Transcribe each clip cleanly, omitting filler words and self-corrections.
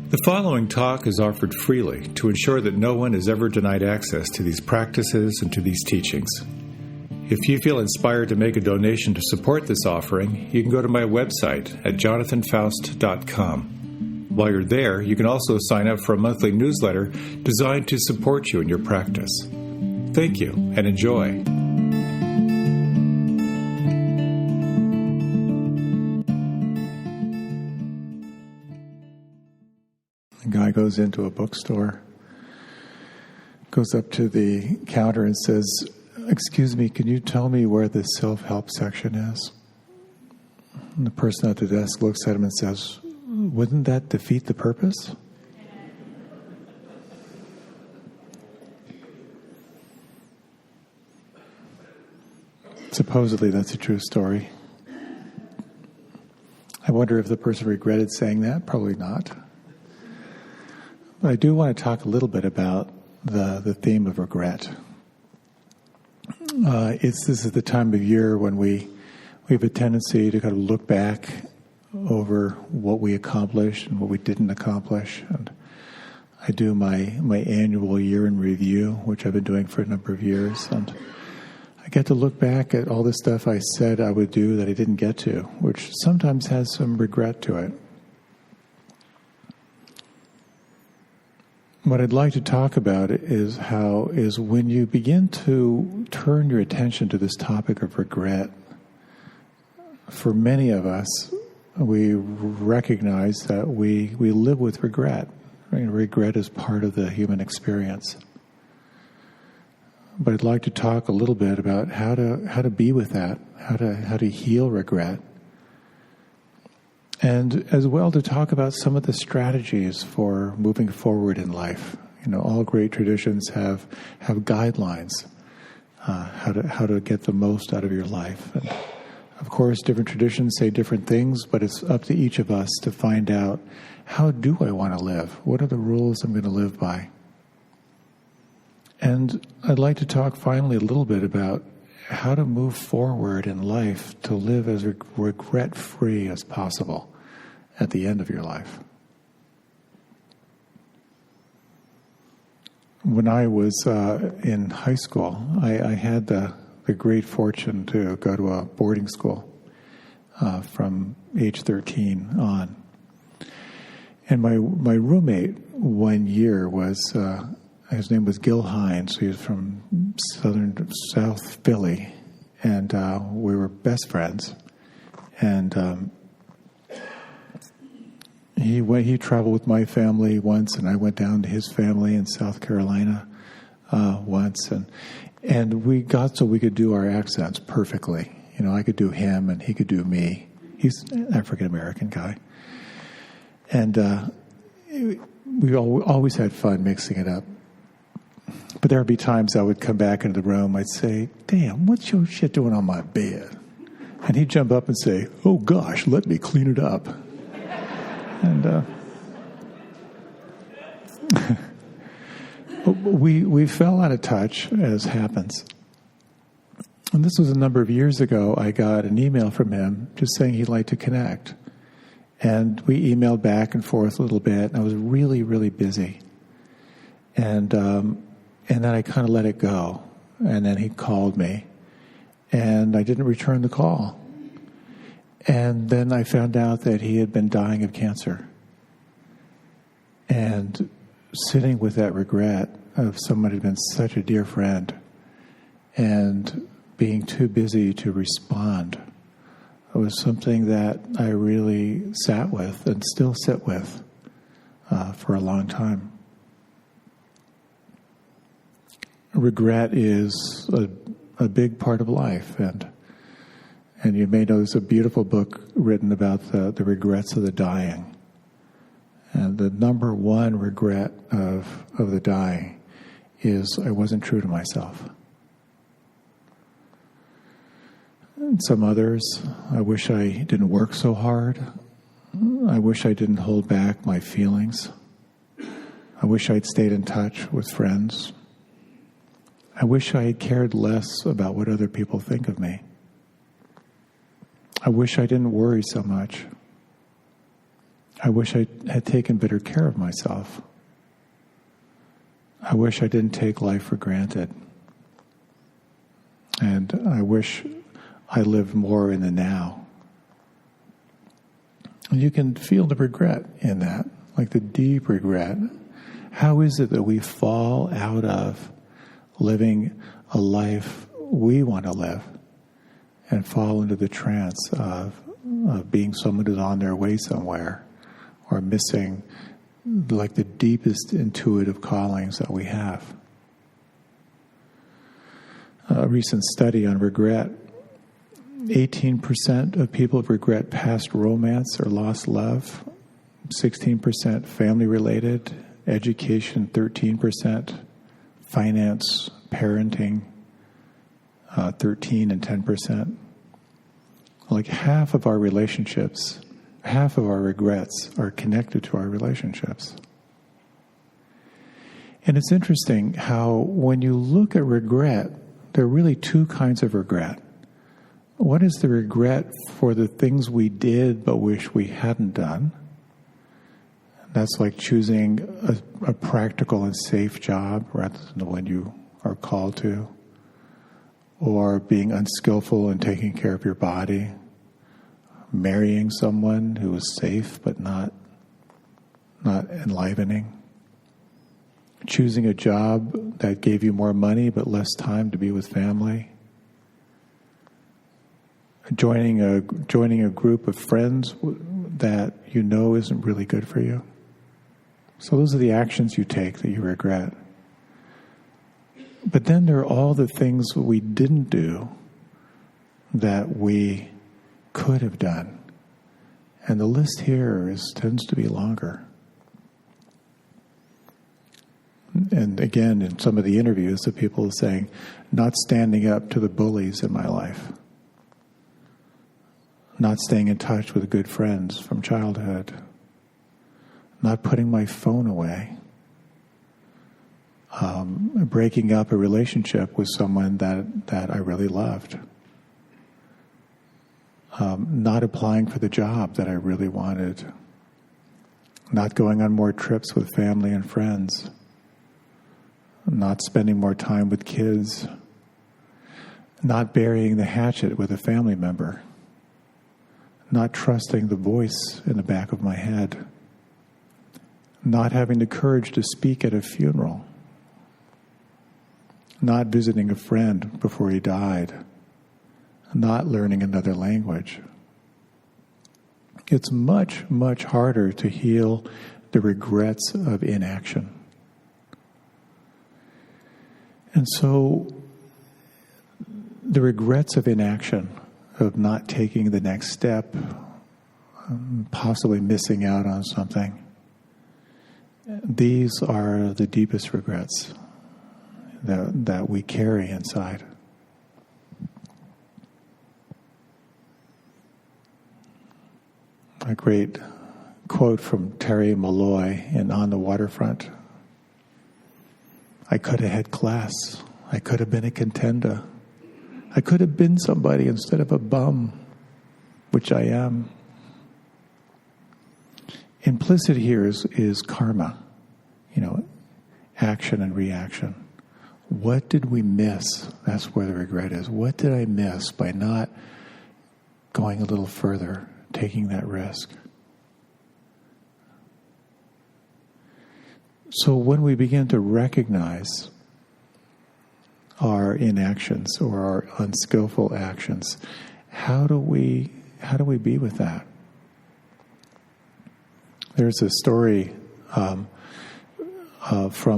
The following talk is offered freely to ensure that no one is ever denied access to these practices and to these teachings. If you feel inspired to make a donation to support this offering, you can go to my website at jonathanfoust.com. While you're there, you can also sign up for a monthly newsletter designed to support you in your practice. Thank you and enjoy. A guy goes into a bookstore, goes up to the counter and says, "Excuse me, can you tell me where the self-help section is?" And the person at the desk looks at him and says, "Wouldn't that defeat the purpose?" Supposedly that's a true story. I wonder if the person regretted saying that. Probably not. But I do want to talk a little bit about the theme of regret. This is the time of year when we have a tendency to kind of look back over what we accomplished and what we didn't accomplish. And I do my annual year in review, which I've been doing for a number of years. And I get to look back at all the stuff I said I would do that I didn't get to, which sometimes has some regret to it. What I'd like to talk about is when you begin to turn your attention to this topic of regret, for many of us, we recognize that we live with regret. Right? Regret is part of the human experience. But I'd like to talk a little bit about how to be with that, how to heal regret. And as well to talk about some of the strategies for moving forward in life. You know, all great traditions have guidelines, how to get the most out of your life. And of course, different traditions say different things, but it's up to each of us to find out, how do I want to live? What are the rules I'm going to live by? And I'd like to talk finally a little bit about how to move forward in life to live as regret-free as possible at the end of your life. When I was in high school, I had the great fortune to go to a boarding school from age 13 on. And my roommate one year was... his name was Gil Hines. He was from South Philly, and we were best friends. And he traveled with my family once, and I went down to his family in South Carolina once, and we got so we could do our accents perfectly. You know, I could do him, and he could do me. He's an African American guy, and we always had fun mixing it up. But there would be times I would come back into the room, I'd say, "Damn, what's your shit doing on my bed?" And he'd jump up and say, "Oh gosh, let me clean it up." And we fell out of touch, as happens. And this was a number of years ago. I got an email from him just saying he'd like to connect. And we emailed back and forth a little bit, and I was really, really busy. And then I kind of let it go. And then he called me. And I didn't return the call. And then I found out that he had been dying of cancer. And sitting with that regret of someone who had been such a dear friend and being too busy to respond was something that I really sat with and still sit with for a long time. Regret is a big part of life, and you may know there's a beautiful book written about the regrets of the dying. And the number one regret of the dying is I wasn't true to myself. And some others, I wish I didn't work so hard. I wish I didn't hold back my feelings. I wish I'd stayed in touch with friends. I wish I had cared less about what other people think of me. I wish I didn't worry so much. I wish I had taken better care of myself. I wish I didn't take life for granted. And I wish I lived more in the now. And you can feel the regret in that, like the deep regret. How is it that we fall out of living a life we want to live and fall into the trance of being someone who's on their way somewhere or missing like the deepest intuitive callings that we have? A recent study on regret, 18% of people regret past romance or lost love, 16% family-related, education 13%, finance, parenting 13 and 10%. Like half of our relationships, half of our regrets are connected to our relationships. And it's interesting how when you look at regret, there are really two kinds of regret. What is the regret for the things we did but wish we hadn't done? That's like choosing a practical and safe job rather than the one you are called to, or being unskillful in taking care of your body, marrying someone who was safe but not enlivening, choosing a job that gave you more money but less time to be with family, joining a group of friends that you know isn't really good for you. So those are the actions you take that you regret. But then there are all the things we didn't do that we could have done. And the list here tends to be longer. And again, in some of the interviews, the people are saying, not standing up to the bullies in my life, not staying in touch with good friends from childhood, not putting my phone away, breaking up a relationship with someone that I really loved, not applying for the job that I really wanted, not going on more trips with family and friends, not spending more time with kids, not burying the hatchet with a family member, not trusting the voice in the back of my head, not having the courage to speak at a funeral, not visiting a friend before he died, not learning another language. It's much, much harder to heal the regrets of inaction. And so the regrets of inaction, of not taking the next step, possibly missing out on something, these are the deepest regrets that we carry inside. A great quote from Terry Malloy in On the Waterfront. I could have had class. I could have been a contender. I could have been somebody instead of a bum, which I am. Implicit here is karma, action and reaction. What did we miss? That's where the regret is. What did I miss by not going a little further, taking that risk? So when we begin to recognize our inactions or our unskillful actions, how do we be with that? There's a story from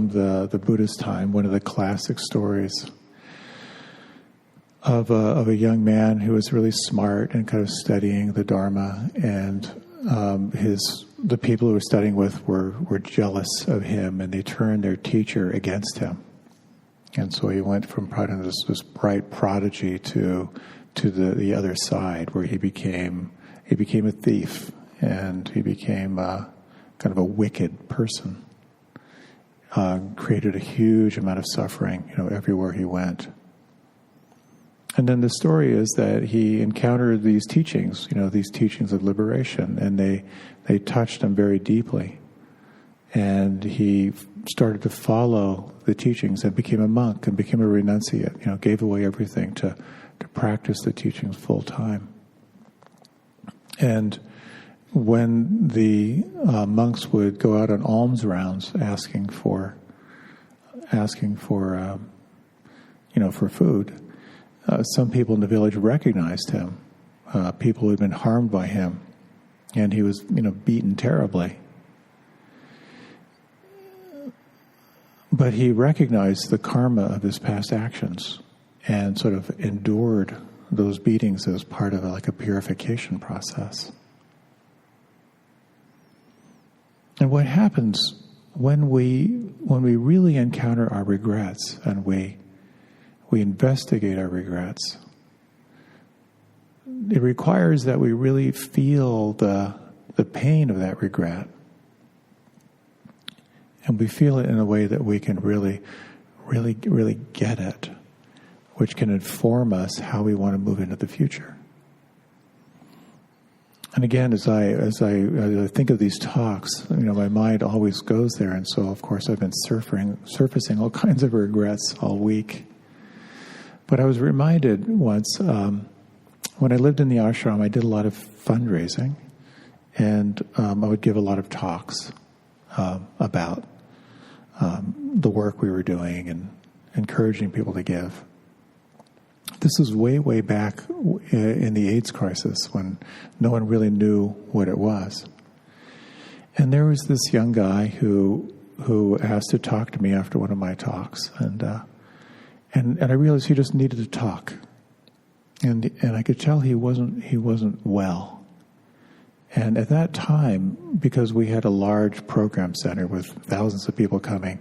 the Buddhist time, one of the classic stories of a young man who was really smart and kind of studying the Dharma, and the people who were studying with were jealous of him, and they turned their teacher against him. And so he went from this bright prodigy to the other side, where he became a thief, and he became kind of a wicked person. Created a huge amount of suffering, everywhere he went. And then the story is that he encountered these teachings, these teachings of liberation, and they touched him very deeply. And he started to follow the teachings and became a monk and became a renunciate, gave away everything to practice the teachings full time. And when the monks would go out on alms rounds asking for food, some people in the village recognized him, people who had been harmed by him, and he was, beaten terribly. But he recognized the karma of his past actions and sort of endured those beatings as part of a purification process. And what happens when we really encounter our regrets and we investigate our regrets, it requires that we really feel the pain of that regret. And we feel it in a way that we can really, really, really get it, which can inform us how we want to move into the future. And again, as I think of these talks, my mind always goes there. And so, of course, I've been surfacing all kinds of regrets all week. But I was reminded once, when I lived in the ashram, I did a lot of fundraising, and I would give a lot of talks about the work we were doing and encouraging people to give. This was way, way back in the AIDS crisis when no one really knew what it was. And there was this young guy who asked to talk to me after one of my talks, and I realized he just needed to talk, and I could tell he wasn't well. And at that time, because we had a large program center with thousands of people coming,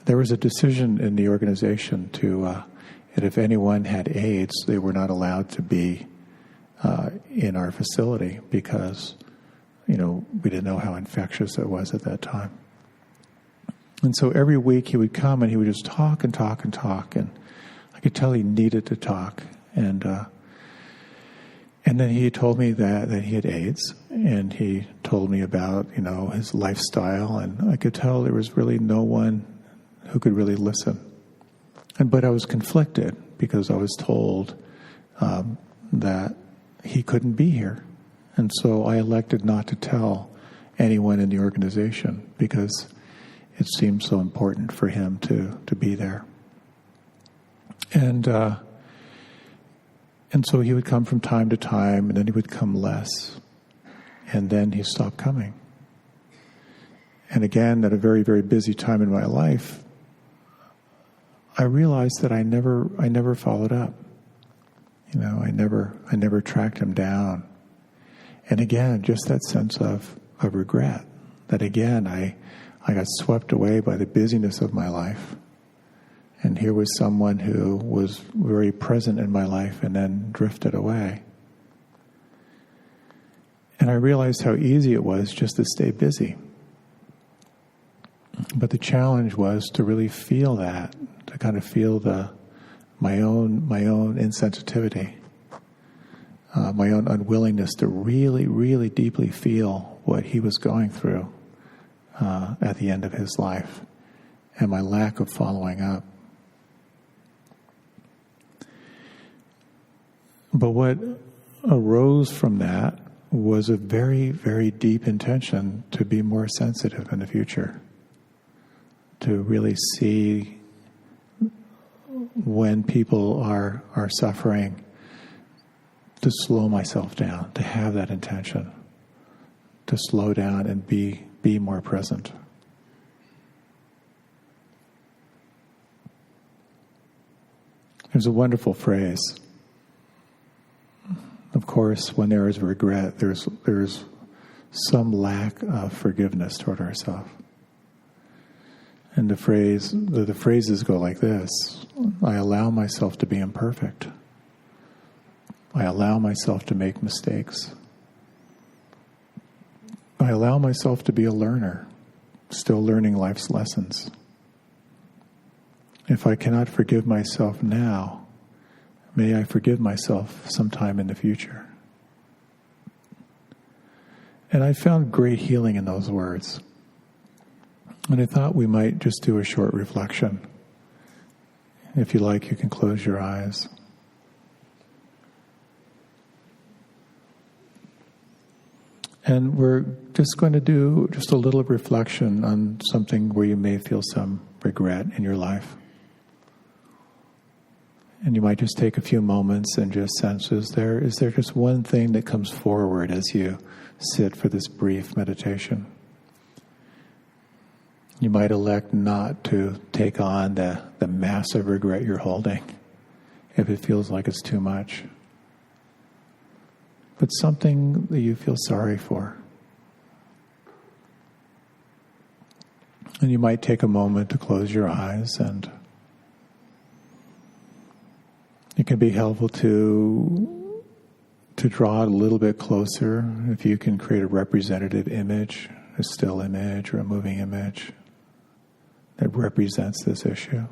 there was a decision in the organization that if anyone had AIDS, they were not allowed to be in our facility because, we didn't know how infectious it was at that time. And so every week he would come and he would just talk and talk and talk, and I could tell he needed to talk. And then he told me that he had AIDS, and he told me about, his lifestyle, and I could tell there was really no one who could really listen. But I was conflicted because I was told that he couldn't be here. And so I elected not to tell anyone in the organization because it seemed so important for him to be there. And so he would come from time to time, and then he would come less. And then he stopped coming. And again, at a very, very busy time in my life, I realized that I never followed up. I never tracked him down. And again, just that sense of regret, that again, I got swept away by the busyness of my life. And here was someone who was very present in my life and then drifted away. And I realized how easy it was just to stay busy. But the challenge was to really feel that, to kind of feel my own insensitivity, my own unwillingness to really, really deeply feel what he was going through at the end of his life, and my lack of following up. But what arose from that was a very, very deep intention to be more sensitive in the future, to really see when people are suffering, to slow myself down, to have that intention, to slow down and be more present. There's a wonderful phrase. Of course, when there is regret, there's some lack of forgiveness toward ourselves. And the phrases go like this: I allow myself to be imperfect. I allow myself to make mistakes. I allow myself to be a learner, still learning life's lessons. If I cannot forgive myself now, May I forgive myself sometime in the future. And I found great healing in those words. And I thought we might just do a short reflection. If you like, you can close your eyes. And we're just going to do just a little reflection on something where you may feel some regret in your life. And you might just take a few moments and just sense, is there just one thing that comes forward as you sit for this brief meditation? You might elect not to take on the massive regret you're holding if it feels like it's too much. But something that you feel sorry for. And you might take a moment to close your eyes, and it can be helpful to draw it a little bit closer. If you can create a representative image, a still image or a moving image that represents this issue.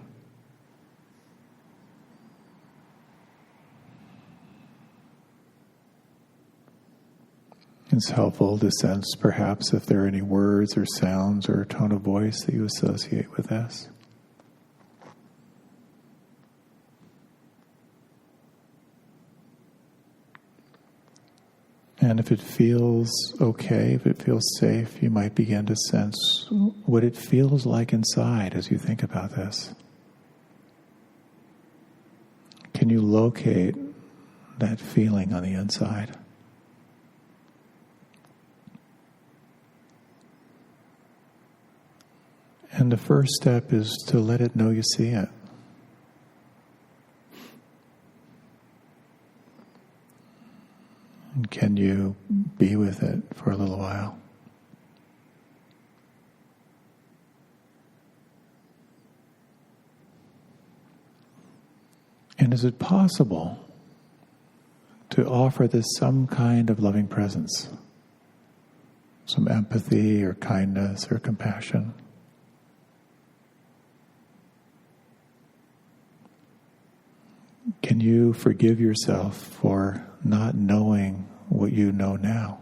It's helpful to sense perhaps if there are any words or sounds or tone of voice that you associate with this. And if it feels okay, if it feels safe, you might begin to sense what it feels like inside as you think about this. Can you locate that feeling on the inside? And the first step is to let it know you see it. And can you be with it for a little while? And is it possible to offer this some kind of loving presence? Some empathy or kindness or compassion? Can you forgive yourself for not knowing what you know now?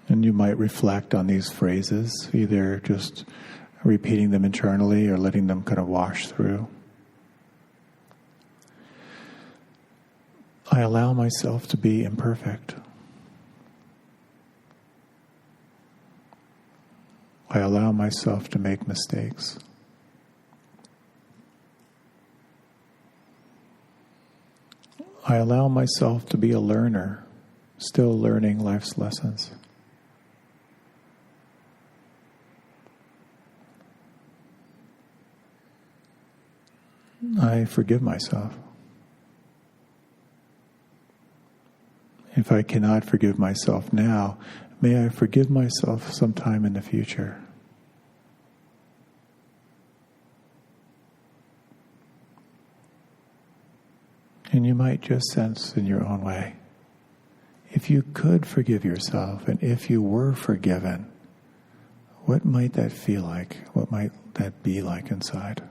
And you might reflect on these phrases, either just repeating them internally or letting them kind of wash through. I allow myself to be imperfect. I allow myself to make mistakes. I allow myself to be a learner, still learning life's lessons. I forgive myself. If I cannot forgive myself now, may I forgive myself sometime in the future. And you might just sense in your own way, if you could forgive yourself and if you were forgiven, what might that feel like? What might that be like inside?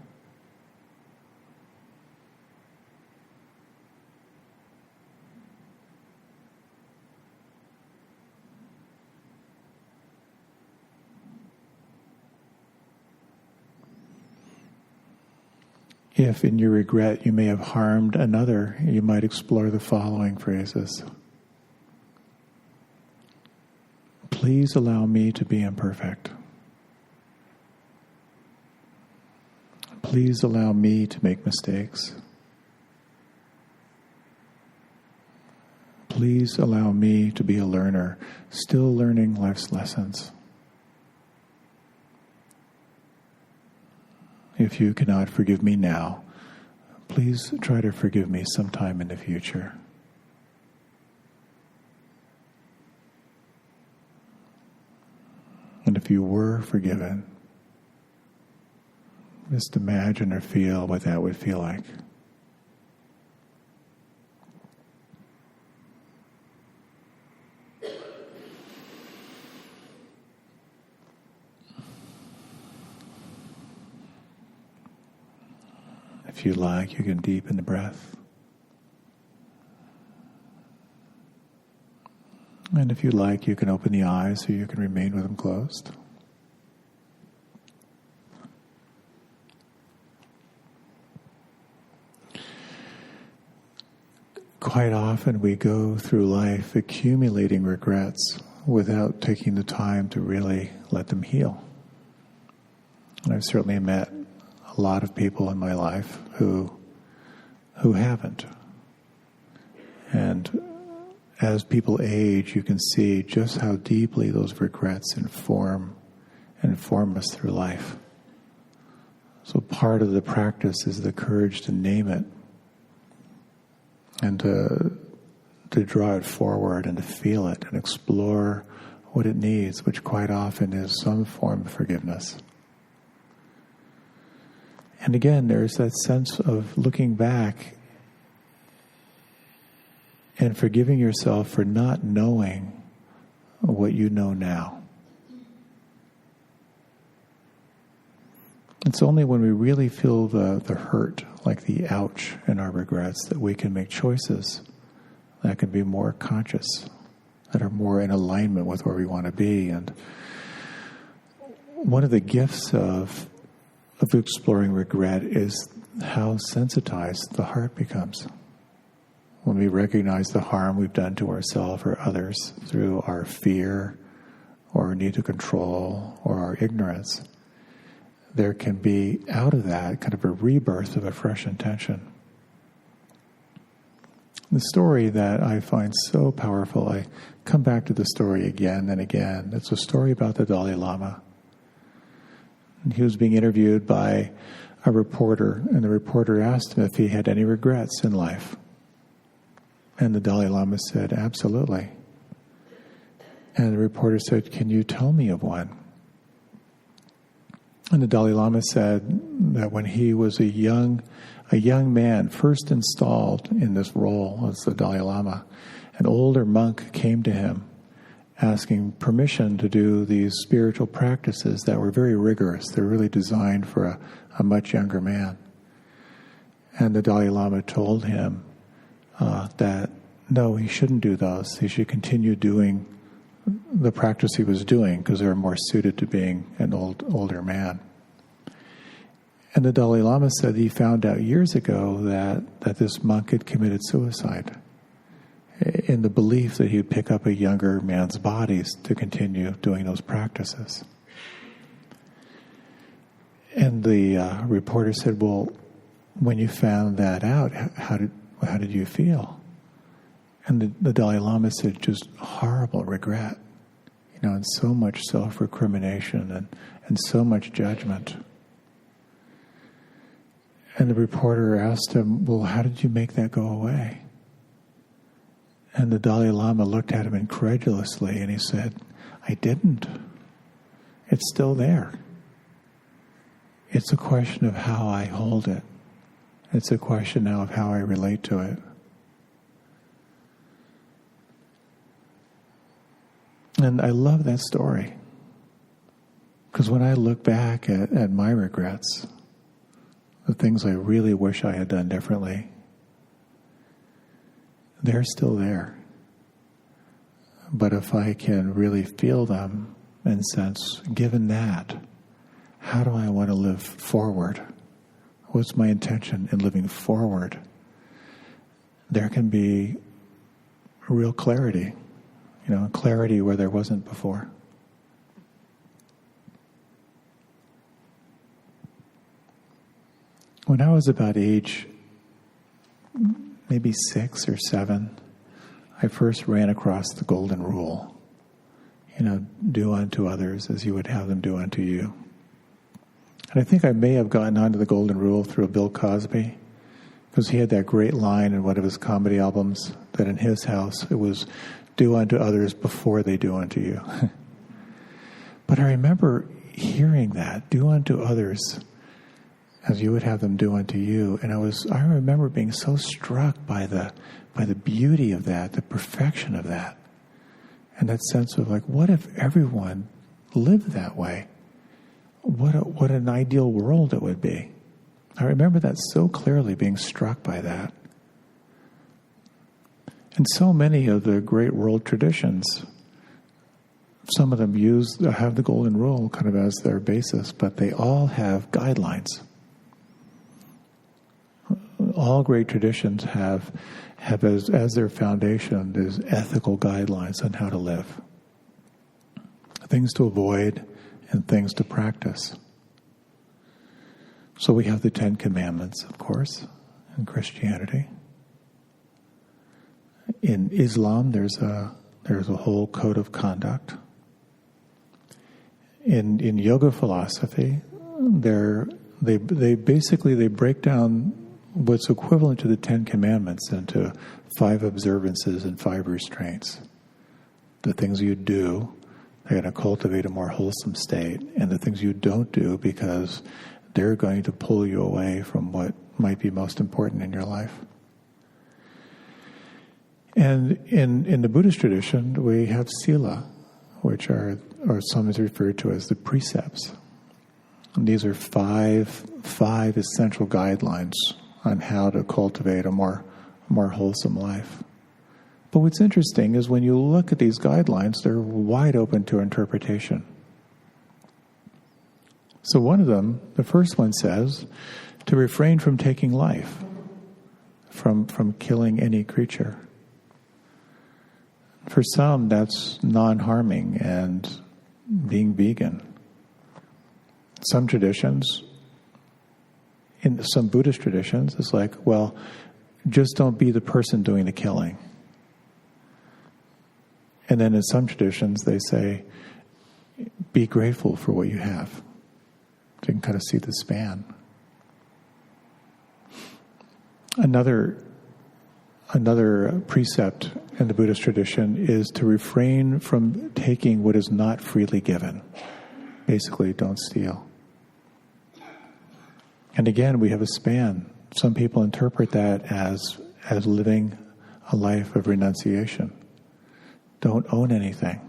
If in your regret you may have harmed another, you might explore the following phrases. Please allow me to be imperfect. Please allow me to make mistakes. Please allow me to be a learner, still learning life's lessons. If you cannot forgive me now, please try to forgive me sometime in the future. And if you were forgiven, just imagine or feel what that would feel like. If you like, you can deepen the breath. And if you like, you can open the eyes or you can remain with them closed. Quite often we go through life accumulating regrets without taking the time to really let them heal. And I've certainly met a lot of people in my life who haven't. And as people age, you can see just how deeply those regrets inform us through life. So part of the practice is the courage to name it and to draw it forward and to feel it and explore what it needs, which quite often is some form of forgiveness. And again, there's that sense of looking back and forgiving yourself for not knowing what you know now. It's only when we really feel the hurt, like the ouch in our regrets, that we can make choices that can be more conscious, that are more in alignment with where we want to be. And one of the gifts of exploring regret is how sensitized the heart becomes. When we recognize the harm we've done to ourselves or others through our fear or our need to control or our ignorance, there can be, out of that, kind of a rebirth of a fresh intention. The story that I find so powerful, I come back to the story again and again. It's a story about the Dalai Lama. And he was being interviewed by a reporter, and the reporter asked him if he had any regrets in life. And the Dalai Lama said, absolutely. And the reporter said, can you tell me of one? And the Dalai Lama said that when he was a young man, first installed in this role as the Dalai Lama, an older monk came to him asking permission to do these spiritual practices that were very rigorous. They're really designed for a much younger man. And the Dalai Lama told him that no, he shouldn't do those. He should continue doing the practice he was doing because they were more suited to being an older man. And the Dalai Lama said he found out years ago that this monk had committed suicide in the belief that he would pick up a younger man's bodies to continue doing those practices. And the reporter said, well, when you found that out, how did you feel? And the Dalai Lama said, just horrible regret, and so much self-recrimination and so much judgment. And the reporter asked him, well, how did you make that go away? And the Dalai Lama looked at him incredulously and he said, I didn't. It's still there. It's a question of how I hold it. It's a question now of how I relate to it. And I love that story. Because when I look back at my regrets, the things I really wish I had done differently, they're still there. But if I can really feel them and sense, given that, how do I want to live forward? What's my intention in living forward? There can be real clarity, clarity where there wasn't before. When I was about age maybe 6 or 7, I first ran across the golden rule. Do unto others as you would have them do unto you. And I think I may have gotten onto the golden rule through Bill Cosby, because he had that great line in one of his comedy albums that in his house it was do unto others before they do unto you. But I remember hearing that, do unto others as you would have them do unto you. And I remember being so struck by the beauty of that, the perfection of that. And that sense of what if everyone lived that way? What an ideal world it would be. I remember that so clearly, being struck by that. And so many of the great world traditions, some of them have the golden rule kind of as their basis, but they all have guidelines. All great traditions have as their foundation these ethical guidelines on how to live. Things to avoid and things to practice. So we have the 10 Commandments, of course, in Christianity. In Islam, there's a whole code of conduct. In yoga philosophy, they break down what's equivalent to the 10 Commandments into 5 observances and 5 restraints. The things you do, they're going to cultivate a more wholesome state, and the things you don't do because they're going to pull you away from what might be most important in your life. And in the Buddhist tradition, we have sila, which are sometimes referred to as the precepts. And these are five essential guidelines on how to cultivate a more wholesome life. But what's interesting is when you look at these guidelines, they're wide open to interpretation. So one of them, the first one says, to refrain from taking life, from killing any creature. For some, that's non-harming and being vegan. Some traditions, in some Buddhist traditions, it's like, well, just don't be the person doing the killing. And then in some traditions, they say, be grateful for what you have. So you can kind of see the span. Another precept in the Buddhist tradition is to refrain from taking what is not freely given. Basically, don't steal. And again, we have a span. Some people interpret that as living a life of renunciation. Don't own anything.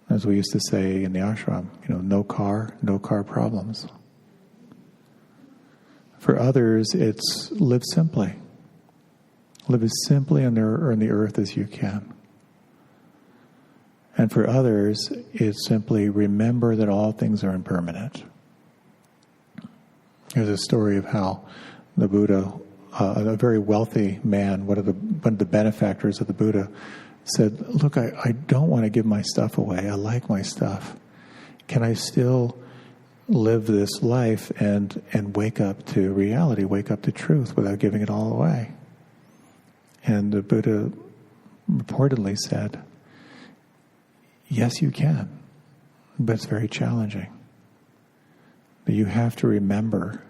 As we used to say in the ashram, no car problems. For others, it's live simply. Live as simply on the earth as you can. And for others, it's simply remember that all things are impermanent. There's a story of how the Buddha, a very wealthy man, one of the benefactors of the Buddha, said, look, I don't want to give my stuff away. I like my stuff. Can I still live this life and wake up to reality, wake up to truth without giving it all away? And the Buddha reportedly said, yes, you can, but it's very challenging. But you have to remember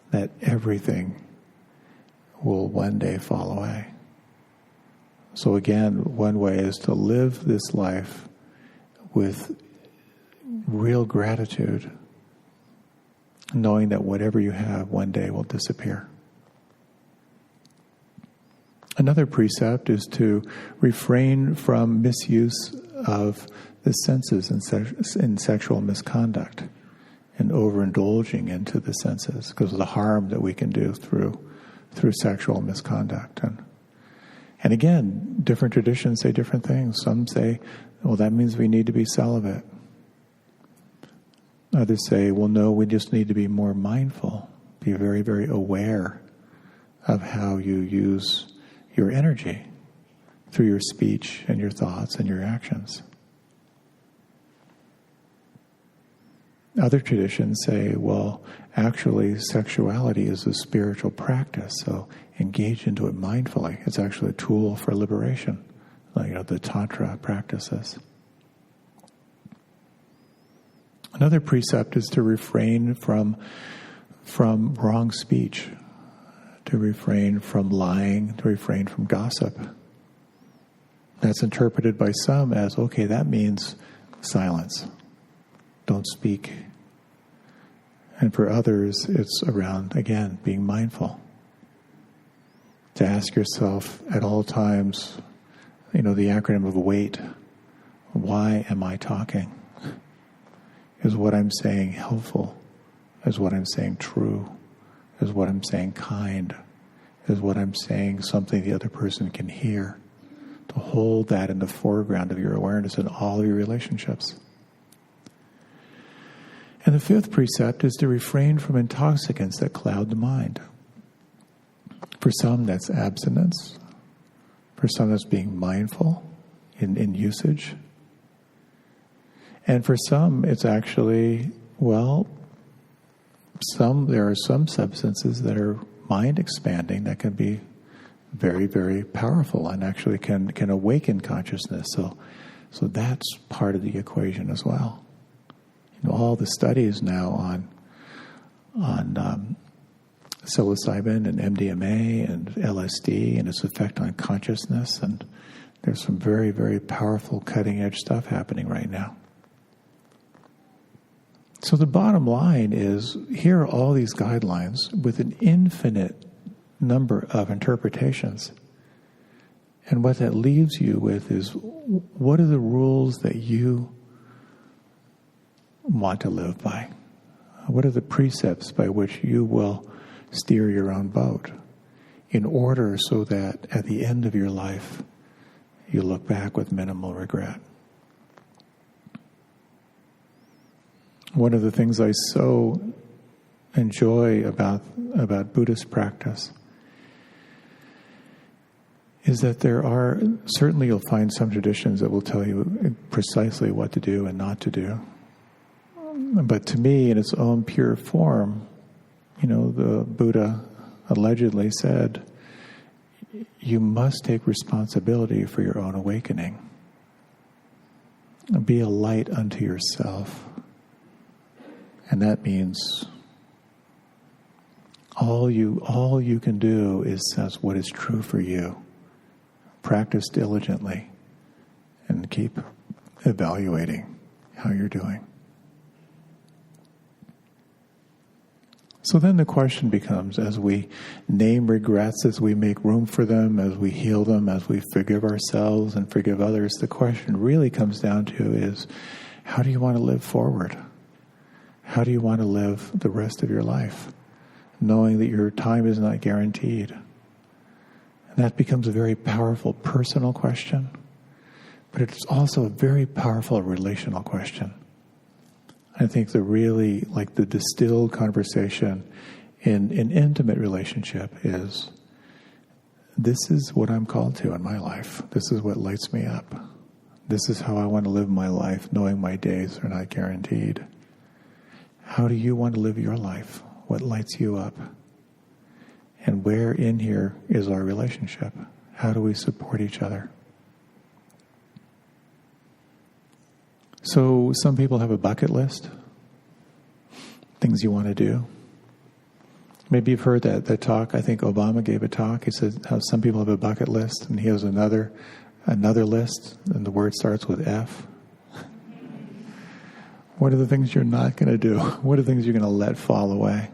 that everything will one day fall away. So again, one way is to live this life with real gratitude, knowing that whatever you have one day will disappear. Another precept is to refrain from misuse of the senses in sexual misconduct and overindulging into the senses because of the harm that we can do through sexual misconduct. And again, different traditions say different things. Some say, well, that means we need to be celibate. Others say, well, no, we just need to be more mindful, be very, very aware of how you use your energy through your speech and your thoughts and your actions. Other traditions say, well, actually sexuality is a spiritual practice, so engage into it mindfully. It's actually a tool for liberation, like the Tantra practices. Another precept is to refrain from wrong speech, to refrain from lying, to refrain from gossip. That's interpreted by some as, okay, that means silence. Don't speak. And for others, it's around, again, being mindful. To ask yourself at all times, the acronym of WAIT. Why am I talking? Is what I'm saying helpful Is what I'm saying true? Is what I'm saying kind? Is what I'm saying something the other person can hear? To hold that in the foreground of your awareness in all of your relationships. And the fifth precept is to refrain from intoxicants that cloud the mind. For some, that's abstinence. For some, that's being mindful in usage. And for some, it's actually, there are some substances that are mind expanding that can be very, very powerful and actually can awaken consciousness. So that's part of the equation as well. All the studies now on psilocybin and MDMA and LSD and its effect on consciousness, and there's some very, very powerful cutting-edge stuff happening right now. So the bottom line is, here are all these guidelines with an infinite number of interpretations. And what that leaves you with is, what are the rules that you want to live by? What are the precepts by which you will steer your own boat in order so that at the end of your life you look back with minimal regret? One of the things I so enjoy about Buddhist practice is that certainly you'll find some traditions that will tell you precisely what to do and not to do. But to me, in its own pure form, the Buddha allegedly said, you must take responsibility for your own awakening. Be a light unto yourself. And that means all you can do is sense what is true for you. Practice diligently and keep evaluating how you're doing. So then the question becomes, as we name regrets, as we make room for them, as we heal them, as we forgive ourselves and forgive others, the question really comes down to is, how do you want to live forward? How do you want to live the rest of your life, knowing that your time is not guaranteed? And that becomes a very powerful personal question, but it's also a very powerful relational question. I think the distilled conversation in an intimate relationship is, this is what I'm called to in my life. This is what lights me up. This is how I want to live my life, knowing my days are not guaranteed. How do you want to live your life? What lights you up? And where in here is our relationship? How do we support each other? So some people have a bucket list, things you want to do. Maybe you've heard that talk. I think Obama gave a talk. He said how some people have a bucket list, and he has another list, and the word starts with F. What are the things you're not going to do? What are the things you're going to let fall away?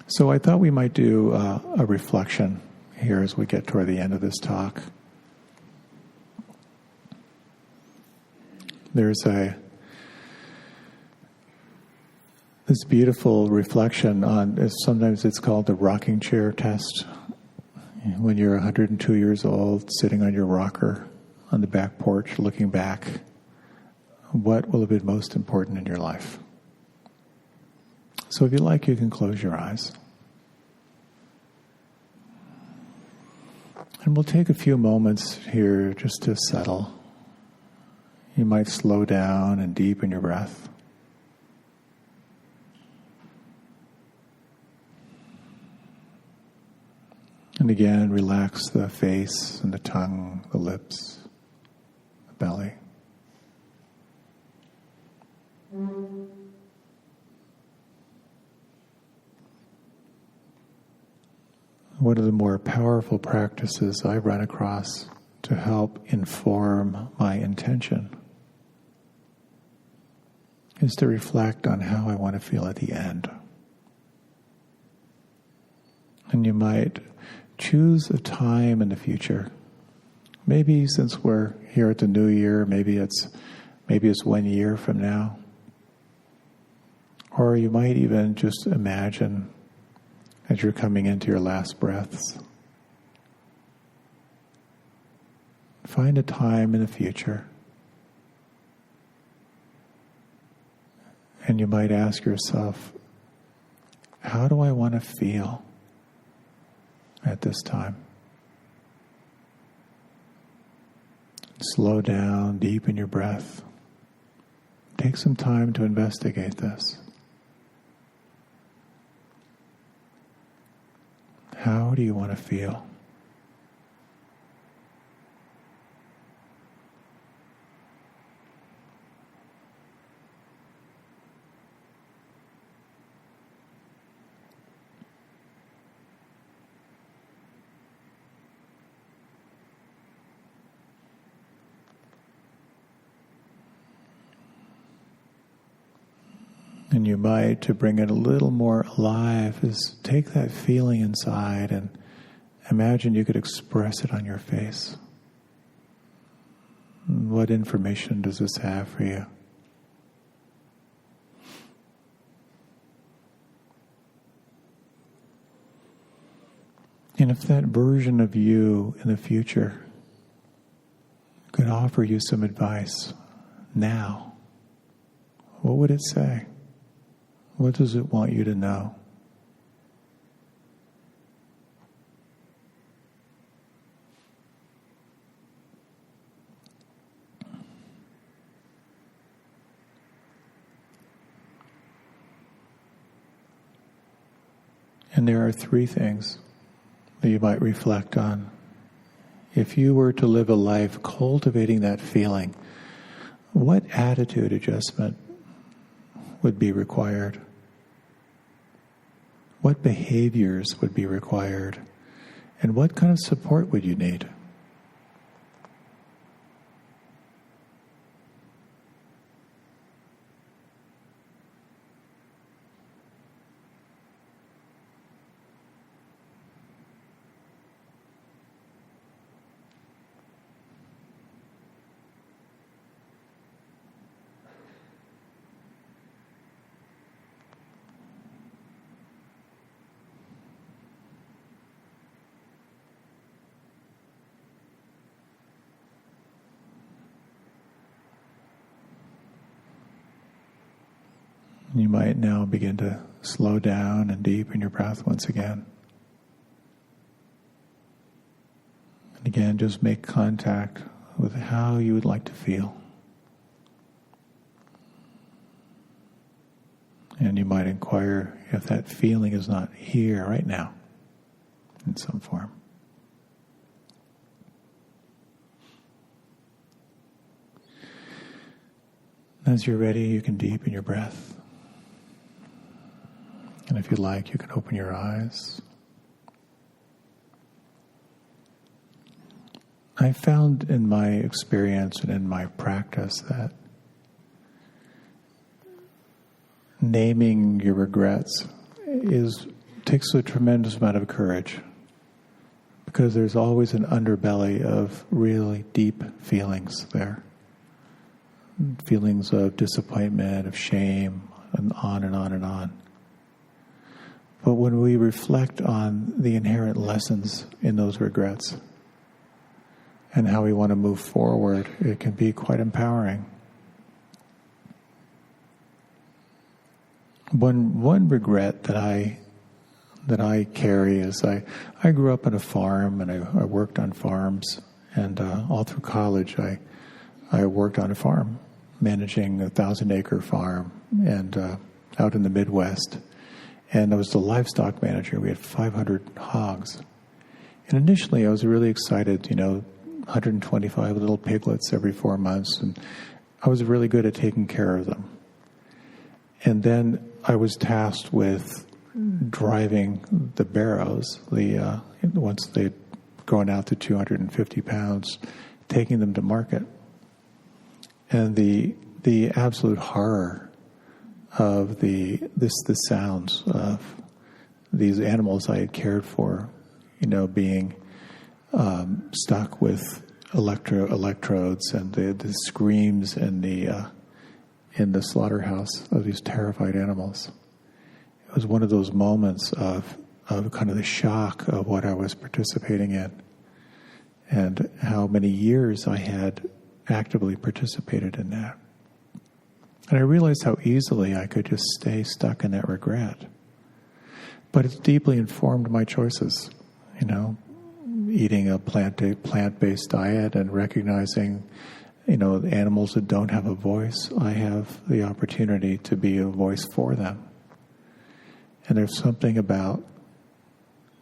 So I thought we might do a reflection here as we get toward the end of this talk. There's this beautiful reflection on, sometimes it's called the rocking chair test. When you're 102 years old, sitting on your rocker on the back porch, looking back, what will have been most important in your life? So if you like, you can close your eyes. And we'll take a few moments here just to settle. You might slow down and deepen your breath. And again, relax the face and the tongue, the lips, the belly. One of the more powerful practices I run across to help inform my intention is to reflect on how I want to feel at the end. And you might choose a time in the future. Maybe since we're here at the new year, maybe it's 1 year from now. Or you might even just imagine as you're coming into your last breaths. Find a time in the future. And you might ask yourself, how do I want to feel at this time? Slow down, deepen your breath. Take some time to investigate this. How do you want to feel? And you might, to bring it a little more alive, is take that feeling inside and imagine you could express it on your face. What information does this have for you? And if that version of you in the future could offer you some advice now, what would it say? What does it want you to know? And there are three things that you might reflect on. If you were to live a life cultivating that feeling, what attitude adjustment would be required? What behaviors would be required? And what kind of support would you need? You might now begin to slow down and deepen your breath once again. And again, just make contact with how you would like to feel. And you might inquire if that feeling is not here right now in some form. As you're ready, you can deepen your breath. And if you like, you can open your eyes. I found in my experience and in my practice that naming your regrets takes a tremendous amount of courage, because there's always an underbelly of really deep feelings there. Feelings of disappointment, of shame, and on and on and on. But when we reflect on the inherent lessons in those regrets and how we want to move forward, it can be quite empowering. One regret that I carry is I grew up on a farm, and I worked on farms, and all through college I worked on a farm, managing a 1,000-acre farm and out in the Midwest. And I was the livestock manager. We had 500 hogs. And initially I was really excited, 125 little piglets every 4 months. And I was really good at taking care of them. And then I was tasked with driving the barrows, once they'd grown out to 250 pounds, taking them to market. And the absolute horror of the sounds of these animals I had cared for, being stuck with electrodes, and the screams and in the slaughterhouse of these terrified animals. It was one of those moments of kind of the shock of what I was participating in and how many years I had actively participated in that. And I realized how easily I could just stay stuck in that regret. But it's deeply informed my choices, eating a plant-based diet and recognizing, animals that don't have a voice, I have the opportunity to be a voice for them. And there's something about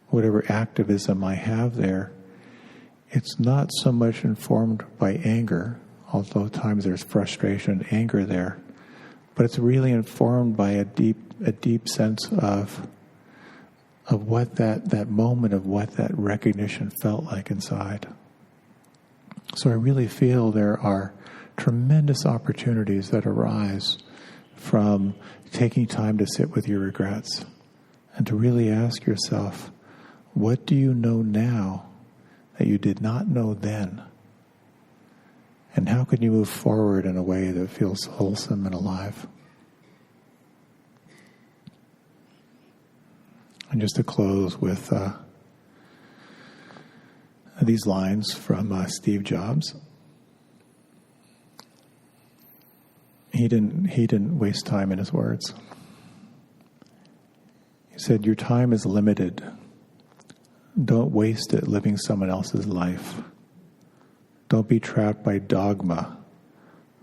whatever activism I have there, it's not so much informed by anger, although at times there's frustration and anger there, but it's really informed by a deep sense of what that moment of what that recognition felt like inside. So I really feel there are tremendous opportunities that arise from taking time to sit with your regrets and to really ask yourself, what do you know now that you did not know then? And how can you move forward in a way that feels wholesome and alive? And just to close with these lines from Steve Jobs. He didn't waste time in his words. He said, "Your time is limited. Don't waste it living someone else's life. Don't be trapped by dogma,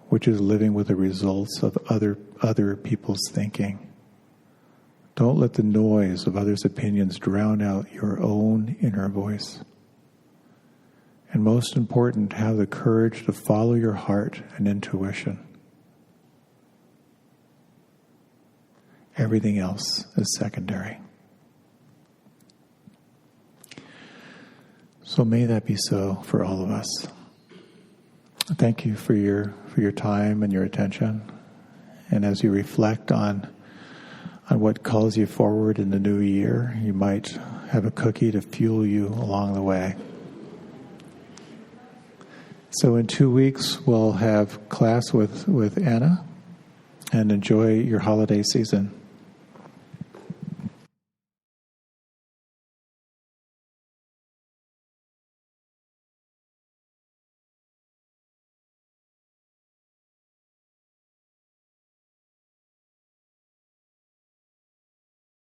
which is living with the results of other people's thinking. Don't let the noise of others' opinions drown out your own inner voice. And most important, have the courage to follow your heart and intuition. Everything else is secondary." So may that be so for all of us. Thank you for your time and your attention. And as you reflect on what calls you forward in the new year, you might have a cookie to fuel you along the way. So in 2 weeks, we'll have class with Anna, and enjoy your holiday season.